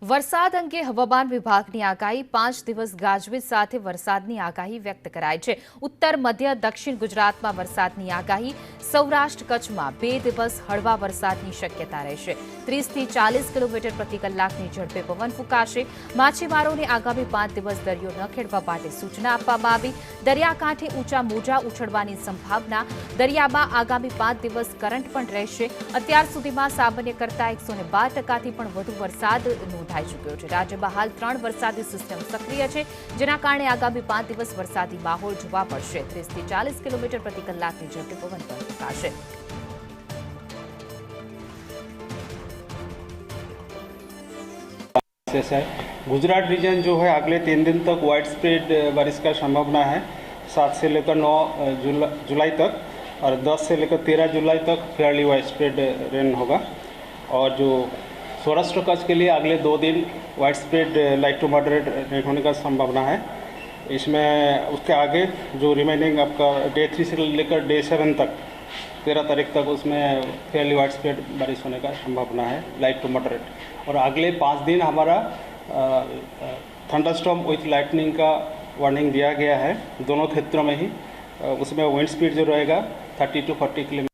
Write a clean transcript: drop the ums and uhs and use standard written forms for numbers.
વરસાદ અંગે હવામાન વિભાગની આગાહી 5 દિવસ ગાજવીજ સાથે વરસાદની આગાહી વ્યક્ત કરાઈ છે। ઉત્તર મધ્ય દક્ષિણ ગુજરાતમાં વરસાદની આગાહી, સૌરાષ્ટ્ર કચ્છમાં 2 દિવસ હળવા વરસાદની શક્યતા રહેશે। 30 થી 40 કિલોમીટર પ્રતિ કલાકની ઝડપે પવન ફૂંકાશે। માછીમારોને આગામી 5 દિવસ દરિયો ન ખેડવા માટે સૂચના આપવામાં આવી। દરિયાકાંઠે ઊંચા મોજા ઉછળવાની સંભાવના। દરિયામાં આગામી 5 દિવસ કરંટ પણ રહેશે। અત્યાર સુધીમાં સામાન્ય કરતાં 112%થી પણ વધુ વરસાદ નોંધાઈ ચૂક્યો છે। રાજ્યમાં હાલ 3 વરસાદી સિસ્ટમ સક્રિય છે, જેના કારણે આગામી 5 દિવસ વરસાદી માહોલ જોવા મળશે। 30 થી 40 કિલોમીટર પ્રતિ કલાકની ઝડપે પવન પણ ફૂંકાશે। गुजरात रीजन जो है अगले 3 दिन तक वाइड स्प्रेड बारिश का संभावना है। 7 से लेकर 9 जुलाई तक और 10 से लेकर 13 जुलाई तक फेयरली वाइड स्प्रेड रेन होगा। और जो सौराष्ट्र कच्छ के लिए अगले 2 दिन wide spread light to moderate rain होने का संभावना है। इसमें उसके आगे जो रिमेनिंग आपका डे 3 से लेकर डे 7 तक 13 तारीख तक उसमें फेयरली वाइड स्प्रेड बारिश होने का संभावना है, लाइट टू मॉडरेट। और अगले 5 दिन हमारा थंडरस्टॉर्म विथ लाइटनिंग का वार्निंग दिया गया है दोनों क्षेत्रों में ही। उसमें विंड स्पीड जो रहेगा 30 to 40 किलोमीटर